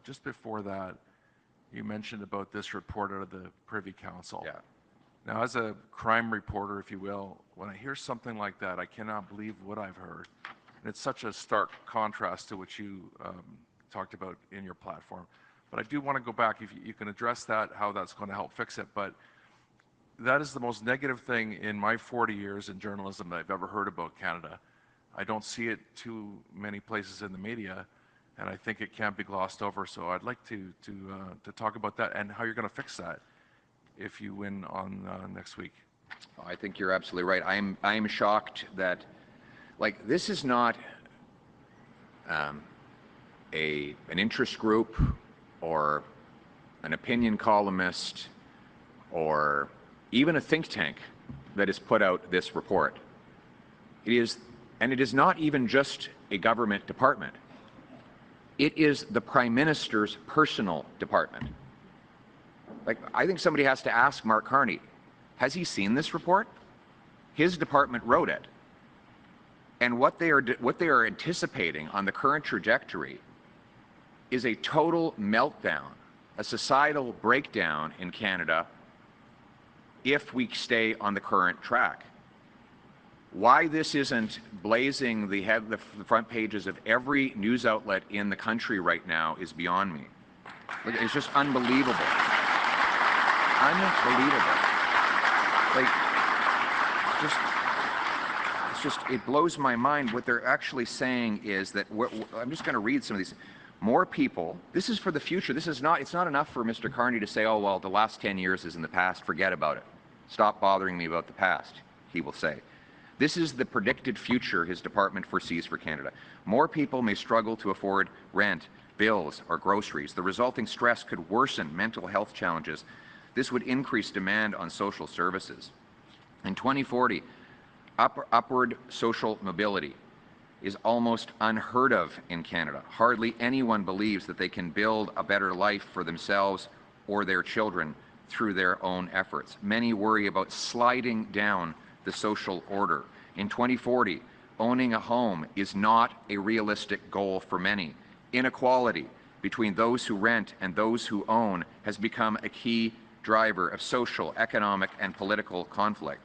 just before that, you mentioned about this report out of the Privy Council. Yeah. Now, as a crime reporter, if you will, when I hear something like that, I cannot believe what I've heard. And it's such a stark contrast to what you talked about in your platform. But I do want to go back, if you can address that, how that's going to help fix it. But that is the most negative thing in my 40 years in journalism that I've ever heard about Canada. I don't see it too many places in the media, and I think it can't be glossed over. So I'd like to talk about that and how you're going to fix that if you win on next week. I think you're absolutely right. I am shocked that, like, this is not an interest group or an opinion columnist or even a think tank that has put out this report. It is, and it is not even just a government department. It is the Prime Minister's personal department. Like, I think somebody has to ask Mark Carney, has he seen this report? His department wrote it. And what they are anticipating on the current trajectory is a total meltdown, a societal breakdown in Canada if we stay on the current track. Why this isn't blazing the front pages of every news outlet in the country right now is beyond me. Look, it's just unbelievable. Unbelievable. Like, it blows my mind. What they're actually saying is that I'm just going to read some of these. More people, this is for the future. It's not enough for Mr. Carney to say, oh, well, the last 10 years is in the past, forget about it. Stop bothering me about the past, he will say. This is the predicted future his department foresees for Canada. More people may struggle to afford rent, bills, or groceries. The resulting stress could worsen mental health challenges. This would increase demand on social services. In 2040, upward social mobility is almost unheard of in Canada. Hardly anyone believes that they can build a better life for themselves or their children through their own efforts. Many worry about sliding down the social order. In 2040, owning a home is not a realistic goal for many. Inequality between those who rent and those who own has become a key driver of social, economic, and political conflict.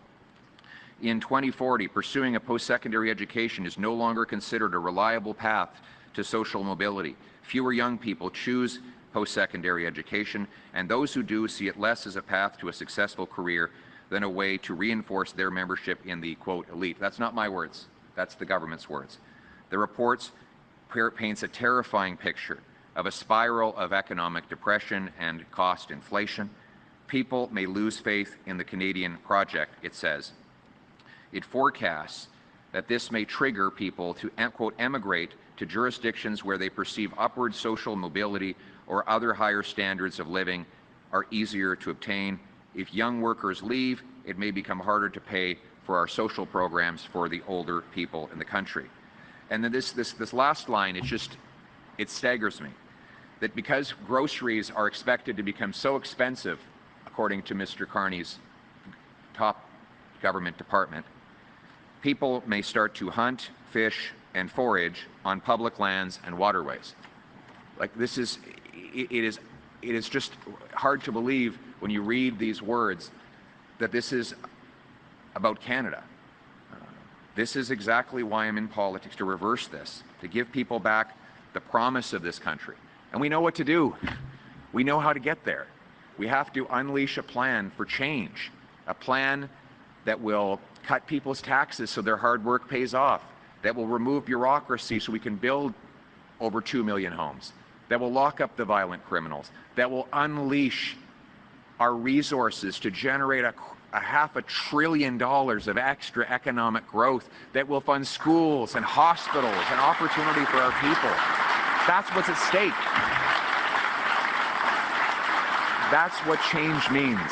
In 2040, pursuing a post-secondary education is no longer considered a reliable path to social mobility. Fewer young people choose post-secondary education, and those who do see it less as a path to a successful career than a way to reinforce their membership in the, quote, elite. That's not my words. That's the government's words. The report paints a terrifying picture of a spiral of economic depression and cost inflation. People may lose faith in the Canadian project, it says. It forecasts that this may trigger people to, quote, emigrate to jurisdictions where they perceive upward social mobility or other higher standards of living are easier to obtain. If young workers leave, it may become harder to pay for our social programs for the older people in the country. And then this last line, it staggers me, that because groceries are expected to become so expensive, according to Mr. Carney's top government department, people may start to hunt, fish, and forage on public lands and waterways. Like, it is just hard to believe when you read these words that this is about Canada. This is exactly why I'm in politics, to reverse this, to give people back the promise of this country. And we know what to do. We know how to get there. We have to unleash a plan for change, a plan that will cut people's taxes so their hard work pays off, that will remove bureaucracy so we can build over 2 million homes, that will lock up the violent criminals, that will unleash our resources to generate a $500 billion of extra economic growth, that will fund schools and hospitals and opportunity for our people. That's what's at stake. That's what change means.